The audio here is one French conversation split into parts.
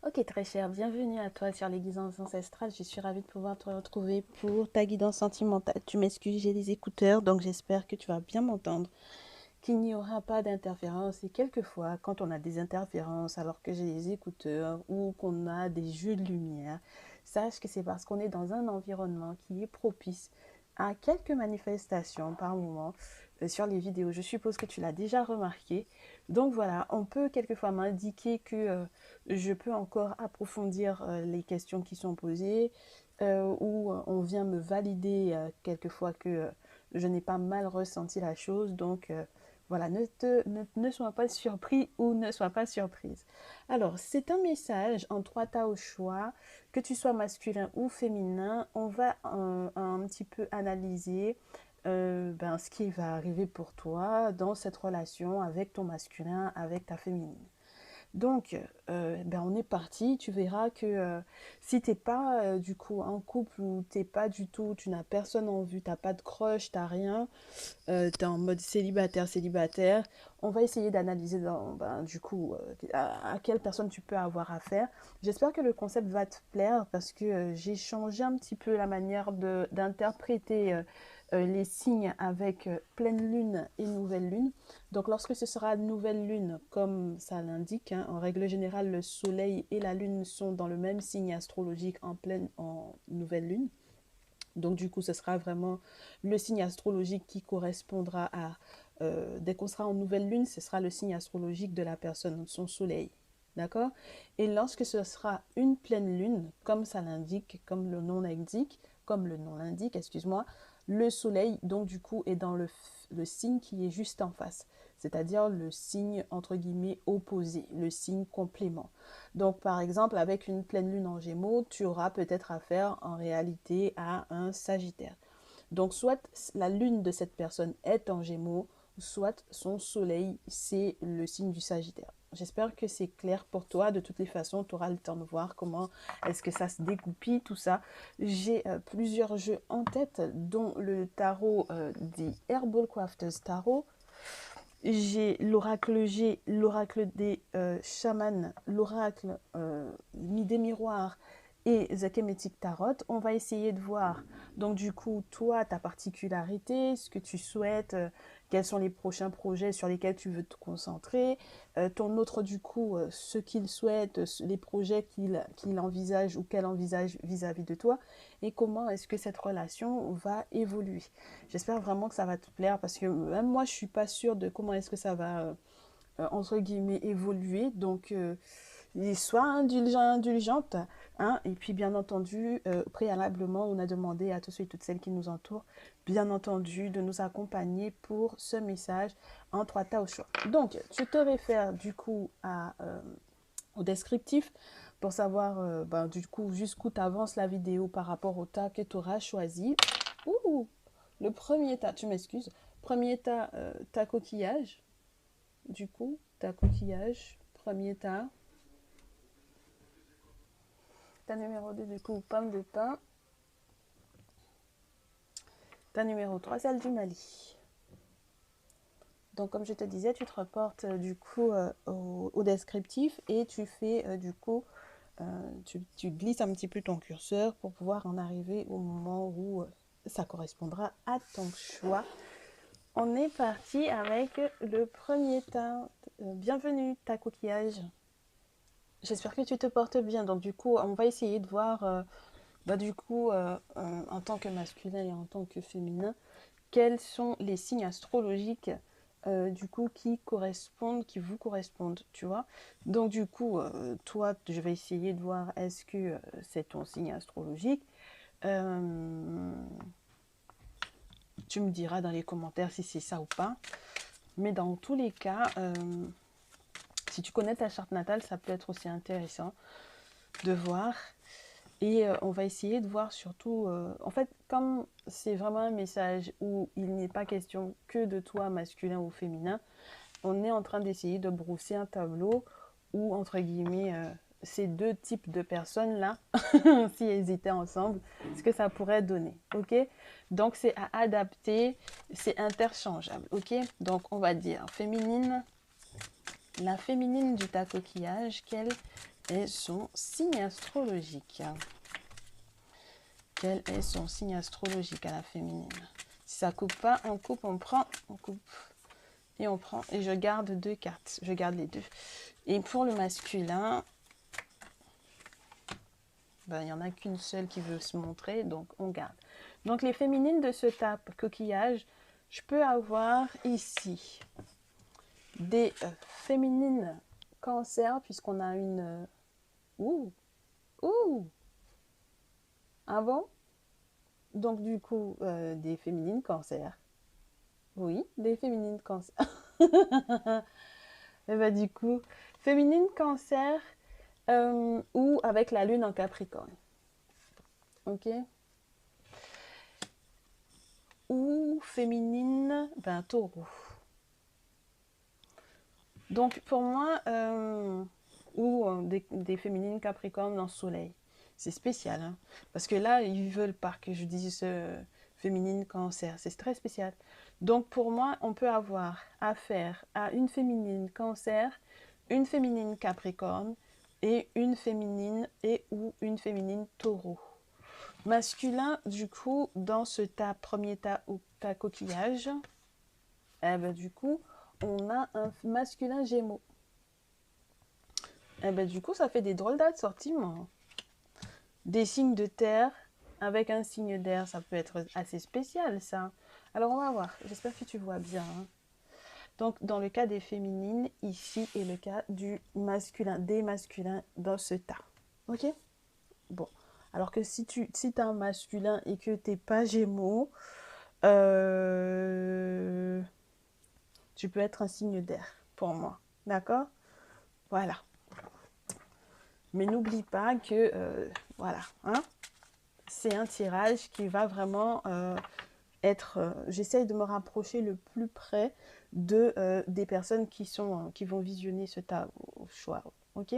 Ok, très cher, bienvenue à toi sur les guidances ancestrales. Je suis ravie de pouvoir te retrouver pour ta guidance sentimentale. Tu m'excuses, j'ai des écouteurs, donc j'espère que tu vas bien m'entendre, qu'il n'y aura pas d'interférence. Et quelquefois, quand on a des interférences alors que j'ai des écouteurs ou qu'on a des jeux de lumière, sache que c'est parce qu'on est dans un environnement qui est propice à quelques manifestations par moment sur les vidéos. Je suppose que tu l'as déjà remarqué. Donc voilà, on peut quelquefois m'indiquer que je peux encore approfondir les questions qui sont posées ou on vient me valider quelquefois que je n'ai pas mal ressenti la chose. Donc voilà, ne sois pas surpris ou ne sois pas surprise. Alors, c'est un message en trois tas au choix, que tu sois masculin ou féminin. On va un petit peu analyser ce qui va arriver pour toi dans cette relation avec ton masculin, avec ta féminine. Donc, on est parti. Tu verras que si t'es pas du coup en couple ou t'es pas du tout, tu n'as personne en vue, t'as pas de crush, t'as rien, tu es en mode célibataire, célibataire, on va essayer d'analyser du coup à quelle personne tu peux avoir affaire. J'espère que le concept va te plaire parce que j'ai changé un petit peu la manière d'interpréter les signes avec pleine lune et nouvelle lune. Donc lorsque ce sera nouvelle lune, comme ça l'indique, hein, en règle générale, le soleil et la lune sont dans le même signe astrologique en nouvelle lune. Donc du coup, ce sera vraiment le signe astrologique qui correspondra à... dès qu'on sera en nouvelle lune, ce sera le signe astrologique de la personne, son soleil. D'accord. Et lorsque ce sera une pleine lune, comme ça l'indique, comme le nom l'indique, excuse-moi, le soleil, donc du coup, est dans le signe qui est juste en face. C'est-à-dire le signe, entre guillemets, opposé, le signe complément. Donc, par exemple, avec une pleine lune en Gémeaux, tu auras peut-être affaire en réalité à un Sagittaire. Donc, soit la lune de cette personne est en Gémeaux, soit son soleil, c'est le signe du Sagittaire. J'espère que c'est clair pour toi. De toutes les façons, tu auras le temps de voir comment est-ce que ça se dégoupille, tout ça. J'ai plusieurs jeux en tête, dont le tarot des Herbal Crafters Tarot. J'ai l'oracle G, l'oracle des chamans, l'oracle des miroirs et The Kemetic Tarot. On va essayer de voir, donc du coup, toi, ta particularité, ce que tu souhaites, quels sont les prochains projets sur lesquels tu veux te concentrer, ton autre, du coup, ce qu'il souhaite, les projets qu'il envisage ou qu'elle envisage vis-à-vis de toi, et comment est-ce que cette relation va évoluer. J'espère vraiment que ça va te plaire parce que même moi, je suis pas sûre de comment est-ce que ça va, entre guillemets, évoluer. Donc, sois indulgent, indulgente. Hein, et puis, bien entendu, préalablement, on a demandé à tous ceux et toutes celles qui nous entourent, bien entendu, de nous accompagner pour ce message en trois tas au choix. Donc, tu te réfères du coup au descriptif pour savoir du coup jusqu'où tu avances la vidéo par rapport au tas que tu auras choisi. Ouh, le premier tas, tu m'excuses, premier tas, tas coquillage, du coup, tas coquillage, premier tas, tas numéro 2 du coup, pomme de pin, tas numéro 3 celle du Mali. Donc comme je te disais, tu te reportes du coup au descriptif et tu fais du coup, tu glisses un petit peu ton curseur pour pouvoir en arriver au moment où ça correspondra à ton choix. On est parti avec le premier tas. Bienvenue, tas coquillage. J'espère que tu te portes bien. Donc du coup, on va essayer de voir, en tant que masculin et en tant que féminin, quels sont les signes astrologiques du coup qui vous correspondent, tu vois. Donc du coup, toi, je vais essayer de voir est-ce que c'est ton signe astrologique. Euh, Tu me diras dans les commentaires si c'est ça ou pas. Mais dans tous les cas, si tu connais ta charte natale, ça peut être aussi intéressant de voir. Et on va essayer de voir surtout, en fait, comme c'est vraiment un message où il n'est pas question que de toi, masculin ou féminin, on est en train d'essayer de brosser un tableau où, entre guillemets, ces deux types de personnes-là, si elles étaient ensemble, ce que ça pourrait donner, ok. Donc, c'est à adapter, c'est interchangeable, ok. Donc, on va dire féminine, la féminine du tas coquillage, est son signe astrologique? Quel est son signe astrologique à la féminine? Si ça coupe pas, on coupe, on prend, on coupe et on prend. Et je garde 2 cartes. Je garde les 2. Et pour le masculin, ben, il n'y en a qu'une seule qui veut se montrer, donc on garde. Donc les féminines de ce tape coquillage, je peux avoir ici des féminines cancer, puisqu'on a une... ouh, ah bon? Donc du coup, des féminines cancer. Oui, des féminines cancer. Et bah du coup, féminine cancer ou avec la lune en Capricorne. Ok? Ou féminine, ben taureau. Donc pour moi, ou des féminines Capricorne dans le soleil. C'est spécial, hein? Parce que là, ils veulent pas que je dise féminine cancer. C'est très spécial. Donc pour moi, on peut avoir affaire à une féminine cancer, une féminine capricorne et une féminine ou une féminine taureau. Masculin, du coup, dans ce premier tas ou tas coquillage, eh ben, du coup, on a un masculin gémeaux. Eh ben, du coup, ça fait des drôles d'assortiments. Des signes de terre avec un signe d'air, ça peut être assez spécial, ça. Alors, on va voir. J'espère que tu vois bien. Hein. Donc, dans le cas des féminines, ici est le cas du masculin, des masculins dans ce tas. Ok? Bon. Alors que si tu as un masculin et que tu n'es pas gémeaux, tu peux être un signe d'air pour moi. D'accord? Voilà. Mais n'oublie pas que, voilà, hein, c'est un tirage qui va vraiment être... j'essaye de me rapprocher le plus près des personnes qui vont visionner ce tas au choix. Ok?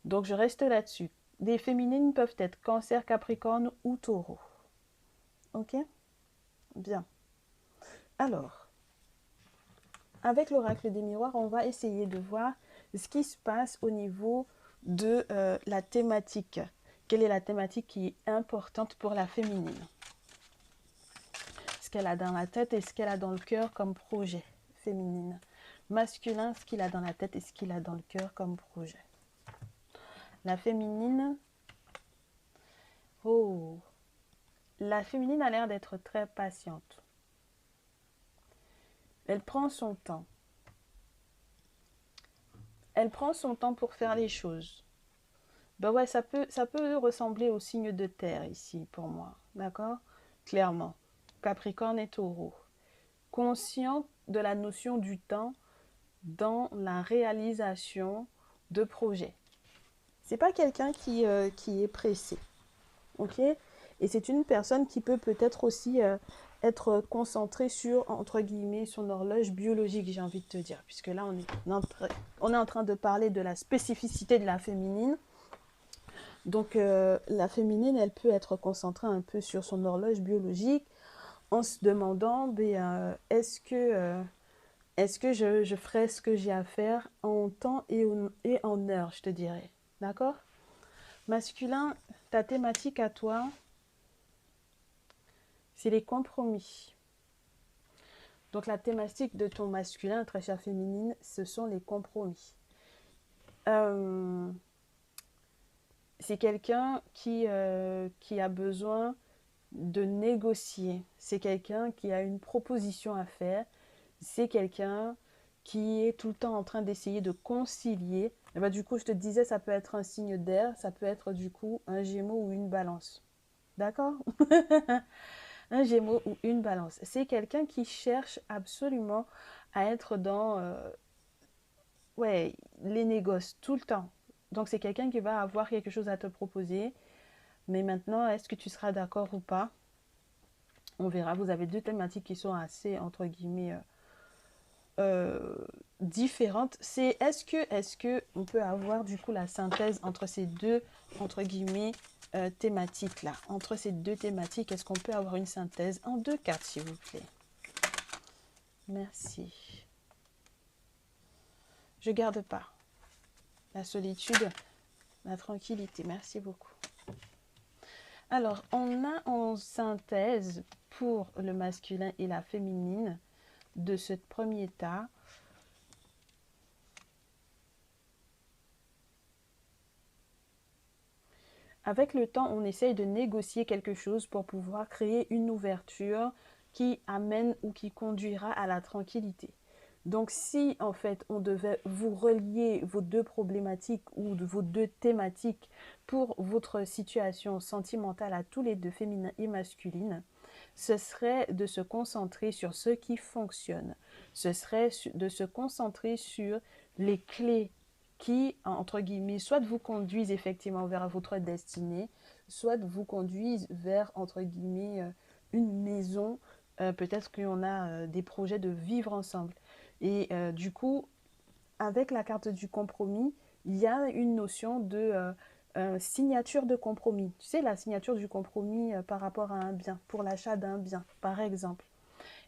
Donc, je reste là-dessus. Des féminines peuvent être cancer, capricorne ou taureau. Ok? Bien. Alors, avec l'oracle des miroirs, on va essayer de voir ce qui se passe au niveau de la thématique. Quelle est la thématique qui est importante pour la féminine? Ce qu'elle a dans la tête et ce qu'elle a dans le cœur comme projet féminine. Masculin, ce qu'il a dans la tête et ce qu'il a dans le cœur comme projet. La féminine, oh, la féminine a l'air d'être très patiente. Elle prend son temps. Elle prend son temps pour faire les choses. Ben ouais, ça peut ressembler au signe de terre ici pour moi, d'accord? Clairement. Capricorne et Taureau. Conscient de la notion du temps dans la réalisation de projets. C'est pas quelqu'un qui est pressé, ok? Et c'est une personne qui peut-être aussi être concentrée sur, entre guillemets, son horloge biologique, j'ai envie de te dire. Puisque là, on est en train de parler de la spécificité de la féminine. Donc, la féminine, elle peut être concentrée un peu sur son horloge biologique en se demandant, est-ce que je ferai ce que j'ai à faire en temps et en heure, je te dirais. D'accord? Masculin, ta thématique à toi, c'est les compromis. Donc, la thématique de ton masculin, très chère féminine, ce sont les compromis. C'est quelqu'un qui a besoin de négocier. C'est quelqu'un qui a une proposition à faire. C'est quelqu'un qui est tout le temps en train d'essayer de concilier. Et ben, du coup, je te disais, ça peut être un signe d'air, ça peut être du coup un Gémeaux ou une Balance. D'accord? Un Gémeaux ou une Balance. C'est quelqu'un qui cherche absolument à être dans les négoces tout le temps. Donc, c'est quelqu'un qui va avoir quelque chose à te proposer. Mais maintenant, est-ce que tu seras d'accord ou pas? On verra. Vous avez deux thématiques qui sont assez, entre guillemets, différentes. C'est est-ce que on peut avoir du coup la synthèse entre ces deux, entre guillemets, thématiques là. Entre ces deux thématiques, est-ce qu'on peut avoir une synthèse en 2 cartes, s'il vous plaît? Merci. Je garde pas. La solitude, La tranquillité, merci beaucoup. Alors, on a en synthèse pour le masculin et la féminine de ce premier tas. Avec le temps, on essaye de négocier quelque chose pour pouvoir créer une ouverture qui amène ou qui conduira à la tranquillité. Donc si en fait on devait vous relier vos deux problématiques ou vos deux thématiques pour votre situation sentimentale à tous les deux, féminin et masculine, ce serait de se concentrer sur ce qui fonctionne. Ce serait de se concentrer sur les clés qui, entre guillemets, soit vous conduisent effectivement vers votre destinée, soit vous conduisent vers, entre guillemets, une maison. Peut-être qu'on a des projets de vivre ensemble. Et du coup, avec la carte du compromis, il y a une notion de signature de compromis. Tu sais, la signature du compromis par rapport à un bien, pour l'achat d'un bien, par exemple.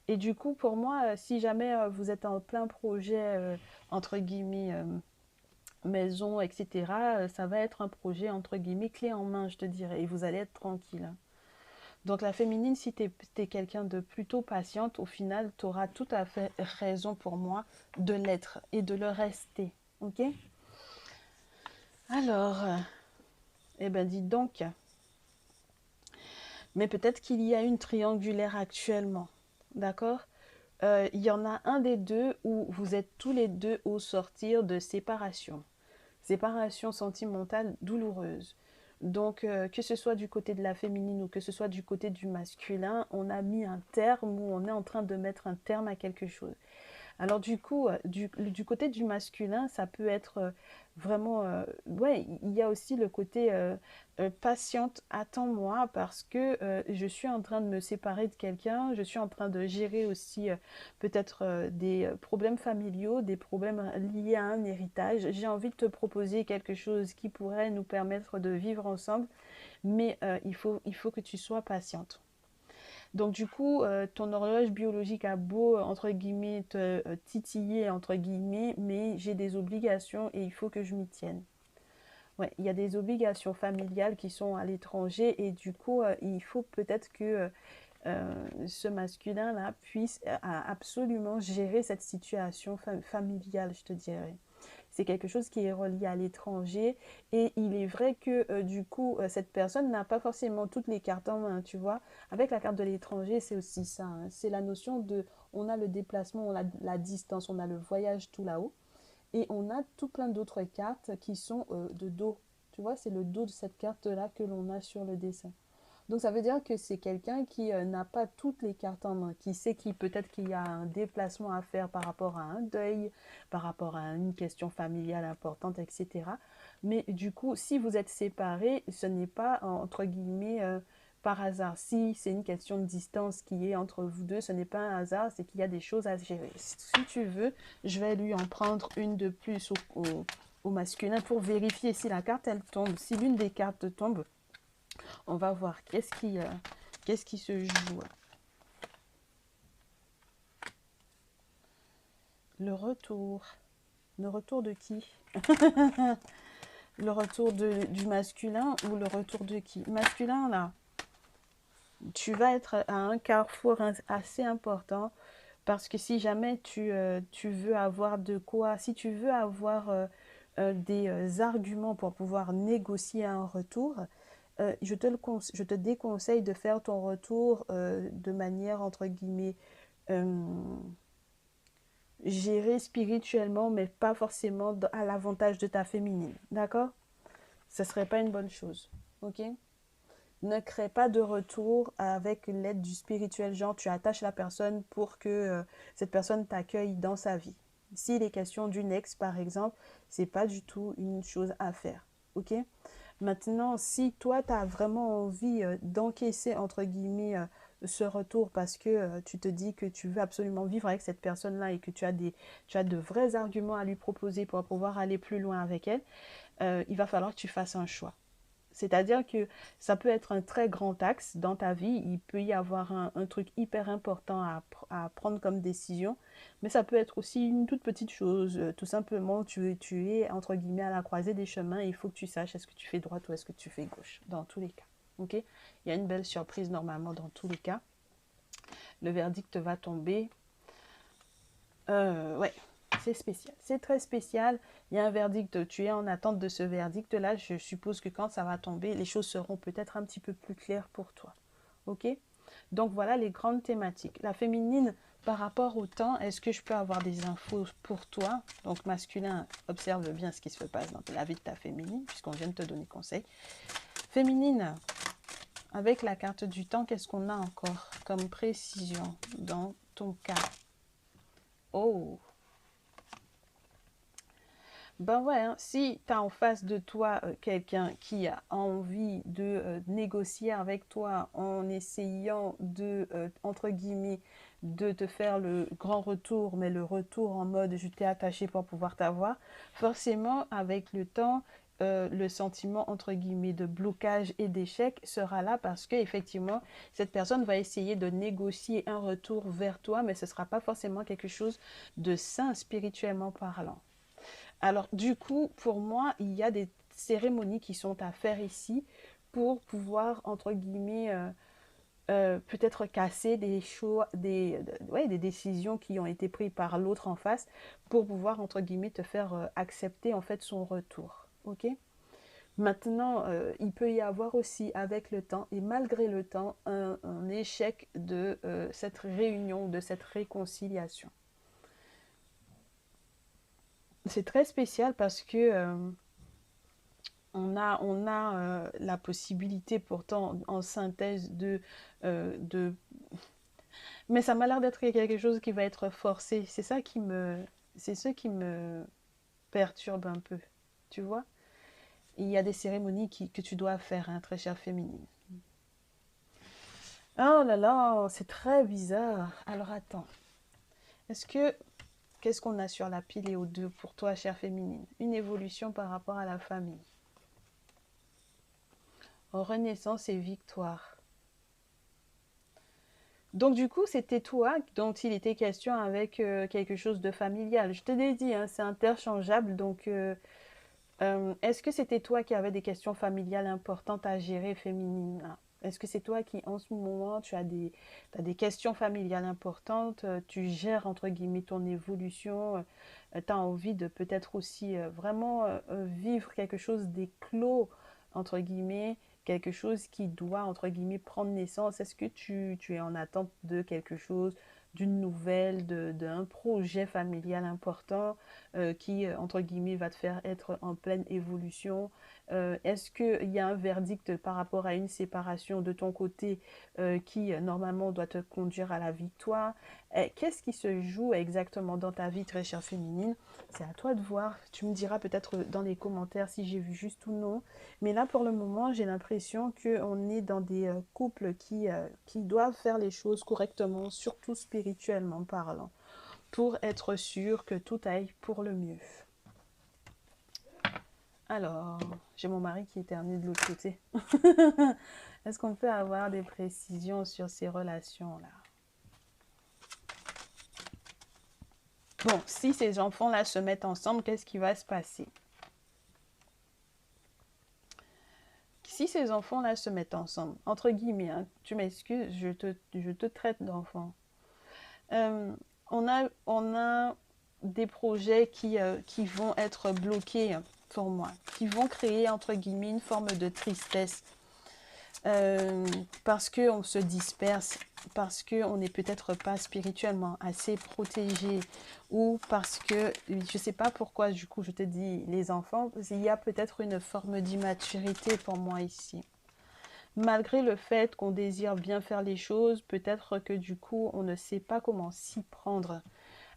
Et du coup, pour moi, si jamais vous êtes en plein projet, entre guillemets, maison, etc., ça va être un projet, entre guillemets, clé en main, je te dirais, et vous allez être tranquille. Donc la féminine, si tu es quelqu'un de plutôt patiente, au final, tu auras tout à fait raison pour moi de l'être et de le rester. Ok? Alors, eh ben dis donc, mais peut-être qu'il y a une triangulaire actuellement. D'accord? Il y en a un des deux où vous êtes tous les deux au sortir de séparation. Séparation sentimentale douloureuse. Donc, que ce soit du côté de la féminine ou que ce soit du côté du masculin, on a mis un terme ou on est en train de mettre un terme à quelque chose. Alors du coup, du côté du masculin, ça peut être vraiment... ouais, il y a aussi le côté patiente, attends-moi, parce que je suis en train de me séparer de quelqu'un, je suis en train de gérer aussi peut-être des problèmes familiaux, des problèmes liés à un héritage. J'ai envie de te proposer quelque chose qui pourrait nous permettre de vivre ensemble, mais il faut que tu sois patiente. Donc du coup, ton horloge biologique a beau, entre guillemets, te titiller, entre guillemets, mais j'ai des obligations et il faut que je m'y tienne. Ouais, il y a des obligations familiales qui sont à l'étranger et du coup, il faut peut-être que ce masculin-là puisse absolument gérer cette situation familiale, je te dirais. C'est quelque chose qui est relié à l'étranger et il est vrai que du coup cette personne n'a pas forcément toutes les cartes en main, tu vois. Avec la carte de l'étranger, c'est aussi ça, hein. C'est la notion de on a le déplacement, on a la distance, on a le voyage tout là-haut et on a tout plein d'autres cartes qui sont de dos. Tu vois, c'est le dos de cette carte-là que l'on a sur le dessin. Donc ça veut dire que c'est quelqu'un qui n'a pas toutes les cartes en main, qui sait qu'il peut-être qu'il y a un déplacement à faire par rapport à un deuil, par rapport à une question familiale importante, etc. Mais du coup, si vous êtes séparés, ce n'est pas entre guillemets par hasard. Si c'est une question de distance qui est entre vous deux, ce n'est pas un hasard, c'est qu'il y a des choses à gérer. Si tu veux, je vais lui en prendre une de plus au masculin pour vérifier si la carte elle tombe. Si l'une des cartes tombe, on va voir qu'est-ce qui se joue. Le retour. Le retour de qui? Le retour du masculin ou le retour de qui? Masculin, là, tu vas être à un carrefour assez important parce que si jamais tu veux avoir de quoi, si tu veux avoir des arguments pour pouvoir négocier un retour, je te déconseille de faire ton retour de manière, entre guillemets, euh, gérée spirituellement, mais pas forcément à l'avantage de ta féminine. D'accord? Ce serait pas une bonne chose. Ok? Ne crée pas de retour avec l'aide du spirituel, genre tu attaches la personne pour que cette personne t'accueille dans sa vie. S'il est question d'une ex, par exemple, c'est pas du tout une chose à faire. Ok? Maintenant, si toi, tu as vraiment envie d'encaisser, entre guillemets, ce retour parce que tu te dis que tu veux absolument vivre avec cette personne-là et que tu as de vrais arguments à lui proposer pour pouvoir aller plus loin avec elle, il va falloir que tu fasses un choix. C'est-à-dire que ça peut être un très grand axe dans ta vie, il peut y avoir un truc hyper important à prendre comme décision, mais ça peut être aussi une toute petite chose. Tout simplement, tu es, entre guillemets, à la croisée des chemins et il faut que tu saches est-ce que tu fais droite ou est-ce que tu fais gauche, dans tous les cas. Ok? Il y a une belle surprise normalement dans tous les cas. Le verdict va tomber. Ouais, c'est spécial. C'est très spécial. Il y a un verdict, tu es en attente de ce verdict-là. Je suppose que quand ça va tomber, les choses seront peut-être un petit peu plus claires pour toi. Ok? Donc voilà les grandes thématiques. La féminine, par rapport au temps, est-ce que je peux avoir des infos pour toi? Donc masculin, observe bien ce qui se passe dans la vie de ta féminine, puisqu'on vient de te donner conseil. Féminine, avec la carte du temps, qu'est-ce qu'on a encore comme précision dans ton cas? Oh! Ben ouais, hein, si tu as en face de toi quelqu'un qui a envie de négocier avec toi en essayant de, entre guillemets, de te faire le grand retour, mais le retour en mode je t'ai attaché pour pouvoir t'avoir, forcément avec le temps, le sentiment entre guillemets de blocage et d'échec sera là parce que effectivement cette personne va essayer de négocier un retour vers toi, mais ce ne sera pas forcément quelque chose de sain spirituellement parlant. Alors, du coup, pour moi, il y a des cérémonies qui sont à faire ici pour pouvoir, entre guillemets, peut-être casser des choix, ouais, des décisions qui ont été prises par l'autre en face pour pouvoir, entre guillemets, te faire accepter, en fait, son retour. OK? Maintenant, il peut y avoir aussi, avec le temps, et malgré le temps, un échec de cette réunion, de cette réconciliation. C'est très spécial parce que on a la possibilité pourtant en synthèse de... Mais ça m'a l'air d'être quelque chose qui va être forcé. C'est ce qui me perturbe un peu. Tu vois? Il y a des cérémonies que tu dois faire, hein, très chère féminine. Oh là là, c'est très bizarre. Alors attends. Est-ce que... Qu'est-ce qu'on a sur la pile et aux deux pour toi, chère féminine? Une évolution par rapport à la famille. Renaissance et victoire. Donc du coup, c'était toi dont il était question avec quelque chose de familial. Je te l'ai dit, hein, c'est interchangeable. Donc, est-ce que c'était toi qui avais des questions familiales importantes à gérer féminines là? Est-ce que c'est toi qui, en ce moment, t'as des questions familiales importantes, tu gères, entre guillemets, ton évolution, tu as envie de peut-être aussi vraiment vivre quelque chose d'éclos, entre guillemets, quelque chose qui doit, entre guillemets, prendre naissance. Est-ce que tu es en attente de quelque chose, d'une nouvelle, d'un projet familial important qui, entre guillemets, va te faire être en pleine évolution? Est-ce qu'il y a un verdict par rapport à une séparation de ton côté qui, normalement, doit te conduire à la victoire? Qu'est-ce qui se joue exactement dans ta vie, très chère féminine? C'est à toi de voir. Tu me diras peut-être dans les commentaires si j'ai vu juste ou non. Mais là, pour le moment, j'ai l'impression qu'on est dans des couples qui doivent faire les choses correctement, surtout spirituellement parlant, pour être sûr que tout aille pour le mieux. Alors, j'ai mon mari qui éternue de l'autre côté. Est-ce qu'on peut avoir des précisions sur ces relations-là? Bon, si ces enfants-là se mettent ensemble, qu'est-ce qui va se passer? Si ces enfants-là se mettent ensemble, entre guillemets, hein, tu m'excuses, je te traite d'enfant. Euh, on a des projets qui vont être bloqués pour moi, qui vont créer, entre guillemets, une forme de tristesse. Parce qu'on se disperse, parce qu'on n'est peut-être pas spirituellement assez protégé, ou parce que, je ne sais pas pourquoi, du coup, je te dis les enfants, il y a peut-être une forme d'immaturité pour moi ici. Malgré le fait qu'on désire bien faire les choses, peut-être que du coup, on ne sait pas comment s'y prendre.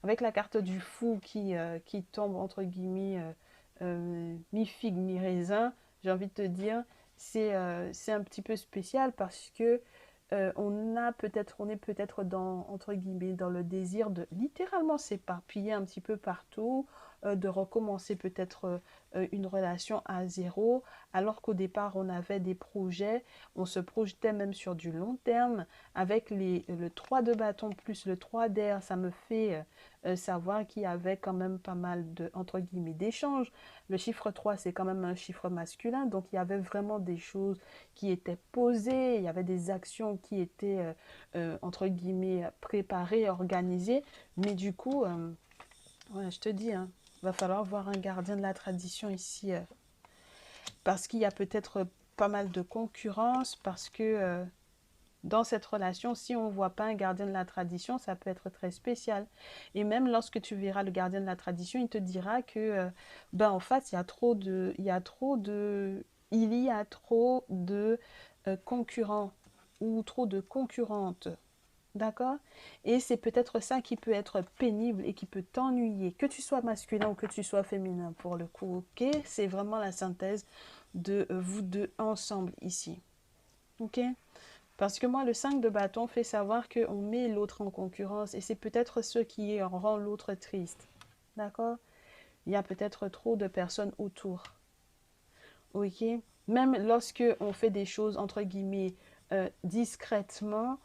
Avec la carte du fou qui tombe, entre guillemets, mi-figue, mi-raisin, j'ai envie de te dire, c'est un petit peu spécial parce que on est peut-être dans, entre guillemets, dans le désir de littéralement s'éparpiller un petit peu partout, de recommencer peut-être une relation à zéro, alors qu'au départ, on avait des projets, on se projetait même sur du long terme. Avec le 3 de bâton plus le 3 d'air, ça me fait savoir qu'il y avait quand même pas mal de, entre guillemets, d'échanges. Le chiffre 3, c'est quand même un chiffre masculin, donc il y avait vraiment des choses qui étaient posées, il y avait des actions qui étaient, entre guillemets, préparées, organisées. Mais du coup, ouais, je te dis, hein, va falloir voir un gardien de la tradition ici, parce qu'il y a peut-être pas mal de concurrence, parce que dans cette relation, si on ne voit pas un gardien de la tradition, ça peut être très spécial. Et même lorsque tu verras le gardien de la tradition, il te dira que, ben en fait, il y a trop de concurrents ou trop de concurrentes. D'accord? Et c'est peut-être ça qui peut être pénible et qui peut t'ennuyer, que tu sois masculin ou que tu sois féminin pour le coup, ok? C'est vraiment la synthèse de vous deux ensemble ici, ok? Parce que moi, le 5 de bâton fait savoir qu'on met l'autre en concurrence et c'est peut-être ce qui rend l'autre triste, d'accord? Il y a peut-être trop de personnes autour, ok? Même lorsque on fait des choses, entre guillemets, discrètement,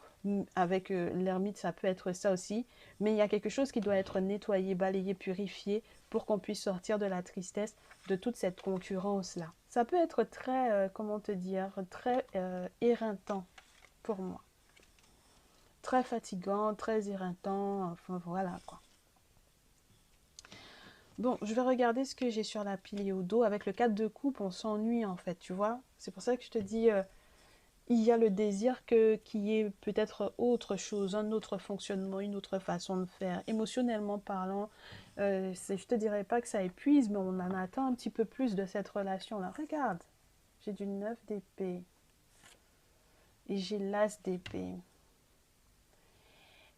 avec l'ermite, ça peut être ça aussi, mais il y a quelque chose qui doit être nettoyé, balayé, purifié pour qu'on puisse sortir de la tristesse de toute cette concurrence-là. Ça peut être très, comment te dire, très éreintant pour moi. Très fatigant, très éreintant, enfin voilà quoi. Bon, je vais regarder ce que j'ai sur la pile au dos. Avec le 4 de coupe, on s'ennuie en fait, tu vois. C'est pour ça que je te dis, il y a le désir qu'il y ait peut-être autre chose, un autre fonctionnement, une autre façon de faire. Émotionnellement parlant, je te dirais pas que ça épuise, mais on en attend un petit peu plus de cette relation-là. Regarde, j'ai du 9 d'épée et j'ai l'as d'épée.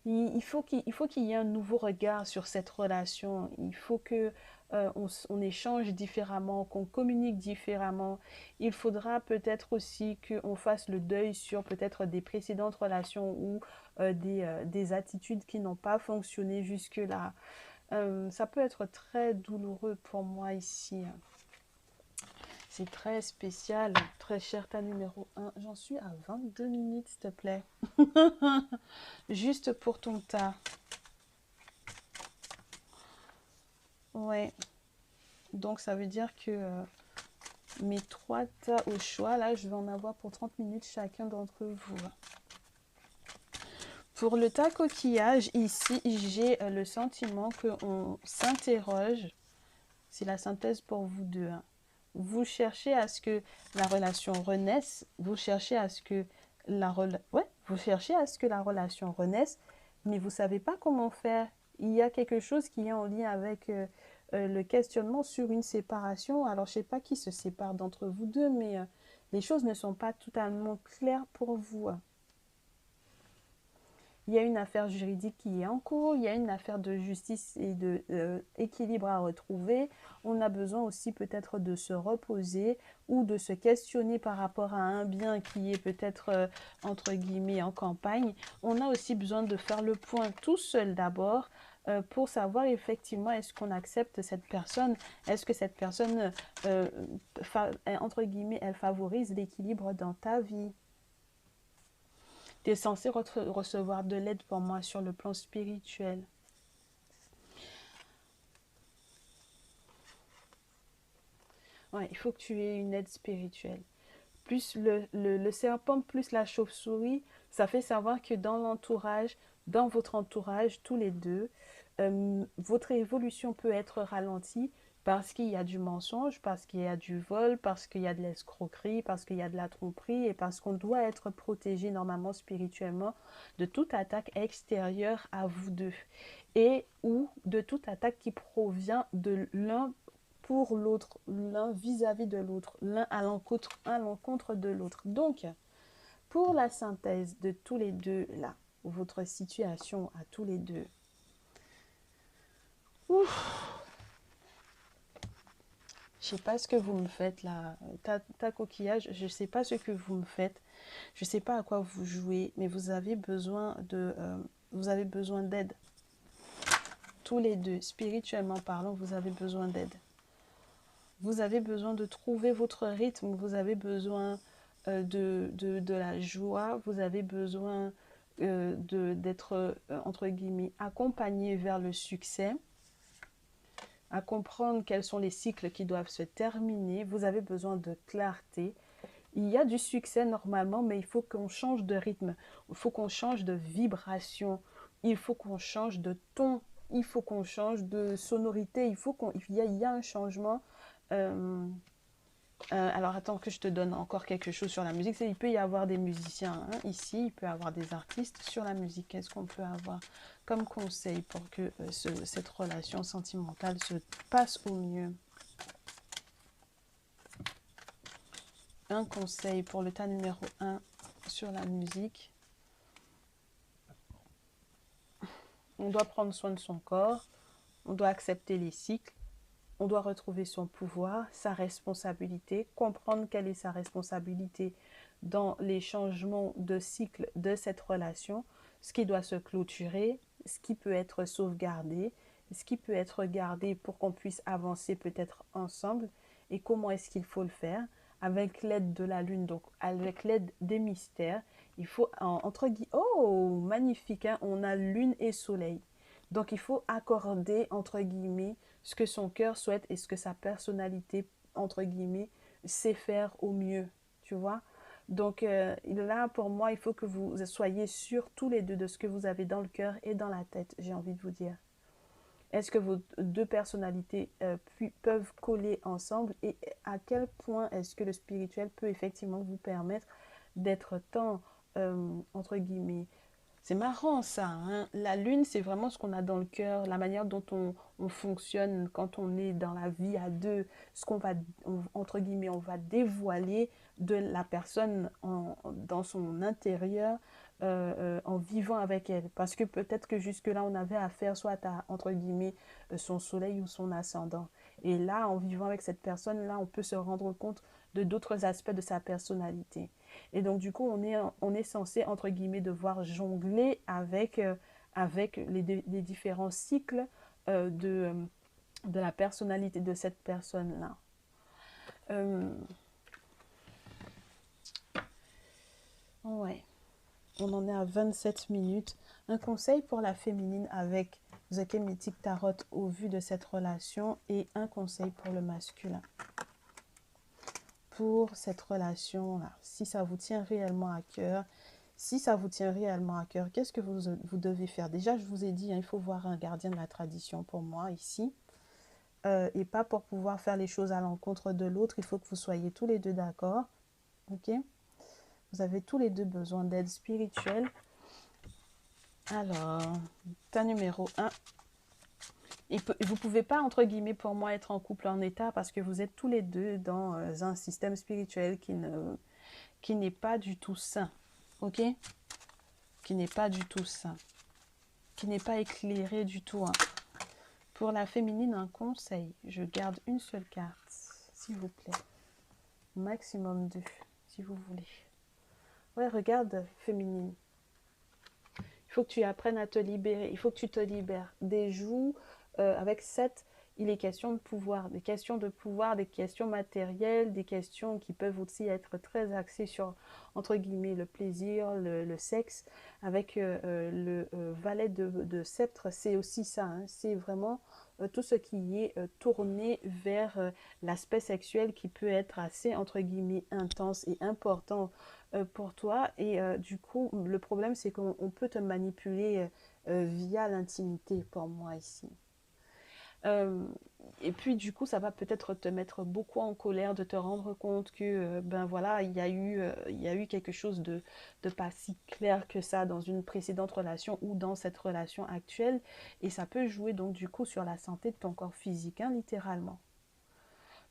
Il faut qu'il y ait un nouveau regard sur cette relation. Il faut que on échange différemment, qu'on communique différemment. Il faudra peut-être aussi qu'on fasse le deuil sur peut-être des précédentes relations ou des attitudes qui n'ont pas fonctionné jusque-là. Ça peut être très douloureux pour moi ici. C'est très spécial, très cher ta numéro 1. J'en suis à 22 minutes, s'il te plaît. Juste pour ton tas. Ouais. Donc ça veut dire que mes 3 tas au choix, là, je vais en avoir pour 30 minutes chacun d'entre vous. Pour le tas coquillage, ici, j'ai le sentiment qu'on s'interroge. C'est la synthèse pour vous deux. Hein. Vous cherchez à ce que la relation renaisse. Vous cherchez à ce que vous cherchez à ce que la relation renaisse, mais vous ne savez pas comment faire. Il y a quelque chose qui est en lien avec le questionnement sur une séparation. Alors, je ne sais pas qui se sépare d'entre vous deux, mais les choses ne sont pas totalement claires pour vous. Il y a une affaire juridique qui est en cours, il y a une affaire de justice et d'équilibre à retrouver. On a besoin aussi peut-être de se reposer ou de se questionner par rapport à un bien qui est peut-être entre guillemets en campagne. On a aussi besoin de faire le point tout seul d'abord pour savoir effectivement est-ce qu'on accepte cette personne, est-ce que cette personne, entre guillemets, elle favorise l'équilibre dans ta vie. Tu es censé recevoir de l'aide pour moi sur le plan spirituel. Ouais, il faut que tu aies une aide spirituelle. Plus le serpent, plus la chauve-souris, ça fait savoir que dans l'entourage, dans votre entourage, tous les deux, votre évolution peut être ralentie parce qu'il y a du mensonge, parce qu'il y a du vol, parce qu'il y a de l'escroquerie, parce qu'il y a de la tromperie et parce qu'on doit être protégé normalement spirituellement de toute attaque extérieure à vous deux et ou de toute attaque qui provient de l'un pour l'autre, l'un vis-à-vis de l'autre, l'un à l'encontre de l'autre. Donc, pour la synthèse de tous les deux, là, votre situation à tous les deux, ouf, je sais pas ce que vous me faites là, ta coquillage, je sais pas ce que vous me faites, je sais pas à quoi vous jouez, mais vous avez besoin d'aide. tous les deux, spirituellement parlant, vous avez besoin d'aide. Vous avez besoin de trouver votre rythme, vous avez besoin de la joie, vous avez besoin d'être, entre guillemets, accompagné vers le succès, à comprendre quels sont les cycles qui doivent se terminer. Vous avez besoin de clarté. Il y a du succès normalement, mais il faut qu'on change de rythme, il faut qu'on change de vibration, il faut qu'on change de ton, il faut qu'on change de sonorité, il y a un changement. Euh, alors attends que je te donne encore quelque chose sur la musique. Il peut y avoir des musiciens hein, ici, il peut y avoir des artistes sur la musique. Qu'est-ce qu'on peut avoir comme conseil pour que cette relation sentimentale se passe au mieux? Un conseil pour le tas numéro 1 sur la musique. On doit prendre soin de son corps, on doit accepter les cycles, on doit retrouver son pouvoir, sa responsabilité, comprendre quelle est sa responsabilité dans les changements de cycle de cette relation, ce qui doit se clôturer, ce qui peut être sauvegardé, ce qui peut être gardé pour qu'on puisse avancer peut-être ensemble et comment est-ce qu'il faut le faire avec l'aide de la lune, donc avec l'aide des mystères. Il faut, entre guillemets, oh, magnifique, hein, on a lune et soleil. Donc, il faut accorder, entre guillemets, ce que son cœur souhaite et ce que sa personnalité, entre guillemets, sait faire au mieux, tu vois. Donc, là, pour moi, il faut que vous soyez sûrs tous les deux de ce que vous avez dans le cœur et dans la tête, j'ai envie de vous dire. Est-ce que vos deux personnalités peuvent coller ensemble et à quel point est-ce que le spirituel peut effectivement vous permettre d'être tant, entre guillemets, c'est marrant ça, hein? La lune, c'est vraiment ce qu'on a dans le cœur, la manière dont on fonctionne quand on est dans la vie à deux, ce qu'on va, entre guillemets, on va dévoiler de la personne dans son intérieur en vivant avec elle. Parce que peut-être que jusque-là, on avait affaire soit à, entre guillemets, son soleil ou son ascendant. Et là, en vivant avec cette personne-là, on peut se rendre compte de d'autres aspects de sa personnalité. Et donc, du coup, on est censé, entre guillemets, devoir jongler avec les différents cycles de la personnalité de cette personne-là. Ouais, on en est à 27 minutes. Un conseil pour la féminine avec The Kemetic Tarot au vu de cette relation et un conseil pour le masculin. Pour cette relation-là, si ça vous tient réellement à cœur, qu'est-ce que vous devez faire? Déjà, je vous ai dit, hein, il faut voir un gardien de la tradition pour moi ici. Et pas pour pouvoir faire les choses à l'encontre de l'autre. Il faut que vous soyez tous les deux d'accord. Ok? Vous avez tous les deux besoin d'aide spirituelle. Alors, tas numéro 1. Vous ne pouvez pas, entre guillemets, pour moi, être en couple en état parce que vous êtes tous les deux dans un système spirituel qui n'est pas du tout sain. Ok? Qui n'est pas du tout sain. Qui n'est pas éclairé du tout. Hein. Pour la féminine, un conseil. Je garde une seule carte, s'il vous plaît. Maximum 2, si vous voulez. Ouais, regarde, féminine. Il faut que tu apprennes à te libérer. Il faut que tu te libères. Des joues, avec 7, il est question de pouvoir. Des questions de pouvoir, des questions matérielles, des questions qui peuvent aussi être très axées sur, entre guillemets, le plaisir, le sexe. Avec le valet de sceptre, c'est aussi ça. Hein. C'est vraiment tout ce qui est tourné vers l'aspect sexuel qui peut être assez, entre guillemets, intense et important pour toi. Et du coup, le problème, c'est qu'on peut te manipuler via l'intimité, pour moi, ici. Et puis du coup, ça va peut-être te mettre beaucoup en colère de te rendre compte que ben voilà, il y a eu quelque chose de pas si clair que ça dans une précédente relation ou dans cette relation actuelle. Et ça peut jouer donc du coup sur la santé de ton corps physique, hein, littéralement.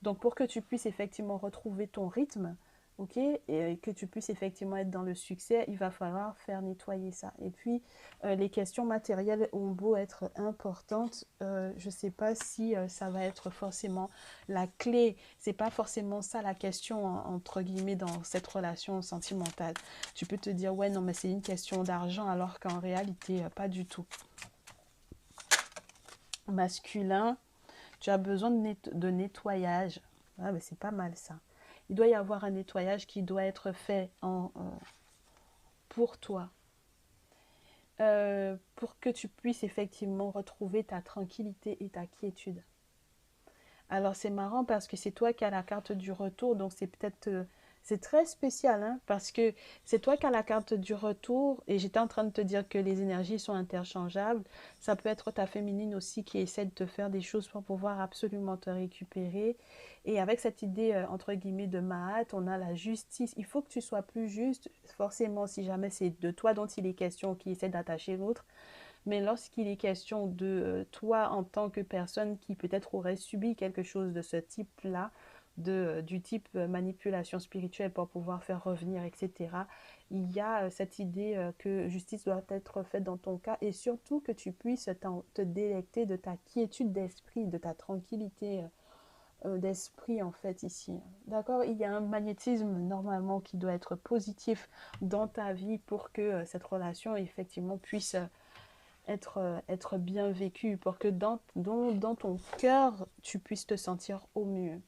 Donc pour que tu puisses effectivement retrouver ton rythme, ok, et que tu puisses effectivement être dans le succès, il va falloir faire nettoyer ça. Et puis les questions matérielles ont beau être importantes, je ne sais pas si ça va être forcément la clé. C'est pas forcément ça la question entre guillemets dans cette relation sentimentale. Tu peux te dire ouais non mais c'est une question d'argent alors qu'en réalité pas du tout. masculin, tu as besoin de nettoyage. Ah, mais c'est pas mal ça. Il doit y avoir un nettoyage qui doit être fait pour toi. Pour que tu puisses effectivement retrouver ta tranquillité et ta quiétude. Alors c'est marrant parce que c'est toi qui as la carte du retour, donc c'est peut-être c'est très spécial hein, parce que c'est toi qui as la carte du retour et j'étais en train de te dire que les énergies sont interchangeables. Ça peut être ta féminine aussi qui essaie de te faire des choses pour pouvoir absolument te récupérer. Et avec cette idée entre guillemets de Mahat, on a la justice. Il faut que tu sois plus juste, forcément si jamais c'est de toi dont il est question qui essaie d'attacher l'autre. Mais lorsqu'il est question de toi en tant que personne qui peut-être aurait subi quelque chose de ce type-là, du type manipulation spirituelle pour pouvoir faire revenir, etc., il y a cette idée que justice doit être faite dans ton cas et surtout que tu puisses te délecter de ta quiétude d'esprit, de ta tranquillité d'esprit en fait ici. D'accord. Il y a un magnétisme normalement qui doit être positif dans ta vie pour que cette relation effectivement puisse être bien vécu, pour que dans ton cœur, tu puisses te sentir au mieux.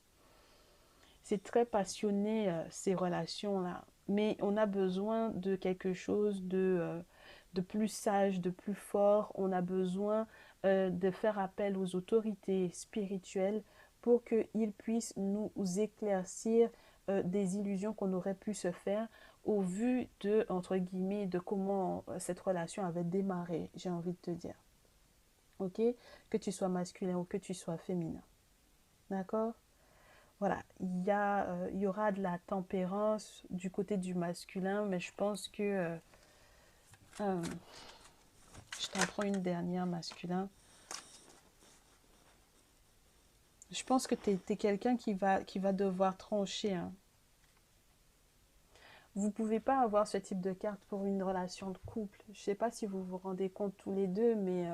C'est très passionné, ces relations-là. Mais on a besoin de quelque chose de plus sage, de plus fort. On a besoin de faire appel aux autorités spirituelles pour qu'ils puissent nous éclaircir des illusions qu'on aurait pu se faire au vu de, entre guillemets, de comment cette relation avait démarré, j'ai envie de te dire. Ok? Que tu sois masculin ou que tu sois féminin. D'accord? Voilà, il y aura de la tempérance du côté du masculin, mais je pense que euh, je t'en prends une dernière masculin. Je pense que tu es quelqu'un qui va devoir trancher. Hein. Vous ne pouvez pas avoir ce type de carte pour une relation de couple. Je ne sais pas si vous vous rendez compte tous les deux, mais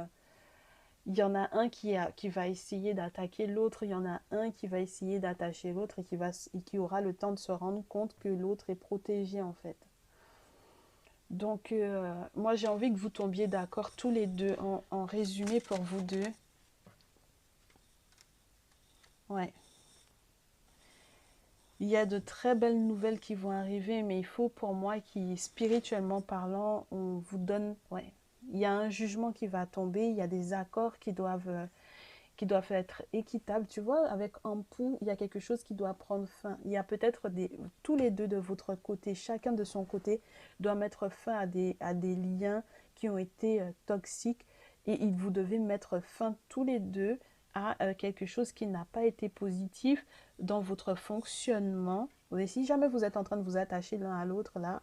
il y en a un qui va essayer d'attaquer l'autre, il y en a un qui va essayer d'attacher l'autre et qui aura le temps de se rendre compte que l'autre est protégé en fait. Donc moi j'ai envie que vous tombiez d'accord tous les deux en résumé pour vous deux. Ouais. Il y a de très belles nouvelles qui vont arriver, mais il faut pour moi qui, spirituellement parlant, on vous donne... Ouais. Il y a un jugement qui va tomber, il y a des accords qui doivent être équitables. Tu vois, avec Ampou, il y a quelque chose qui doit prendre fin. Il y a peut-être tous les deux de votre côté, chacun de son côté, doit mettre fin à des liens qui ont été toxiques et vous devez mettre fin tous les deux à quelque chose qui n'a pas été positif dans votre fonctionnement. Et si jamais vous êtes en train de vous attacher l'un à l'autre là,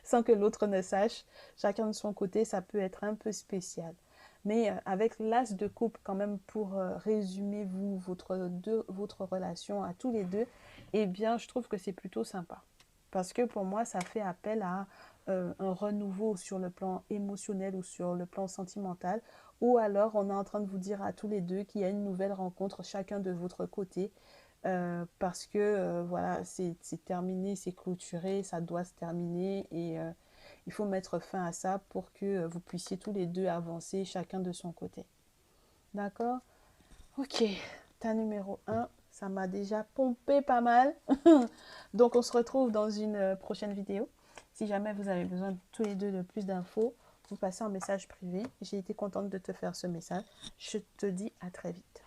sans que l'autre ne sache, chacun de son côté, ça peut être un peu spécial. Mais avec l'as de coupe, quand même, pour résumer votre relation à tous les deux, eh bien, je trouve que c'est plutôt sympa. Parce que pour moi, ça fait appel à un renouveau sur le plan émotionnel ou sur le plan sentimental. Ou alors, on est en train de vous dire à tous les deux qu'il y a une nouvelle rencontre chacun de votre côté. Parce que, voilà, c'est terminé, c'est clôturé, ça doit se terminer. Et il faut mettre fin à ça pour que vous puissiez tous les deux avancer chacun de son côté. D'accord? Ok, ta numéro un, ça m'a déjà pompé pas mal. Donc on se retrouve dans une prochaine vidéo. Si jamais vous avez besoin tous les deux de plus d'infos, vous passez en message privé. J'ai été contente de te faire ce message. Je te dis à très vite.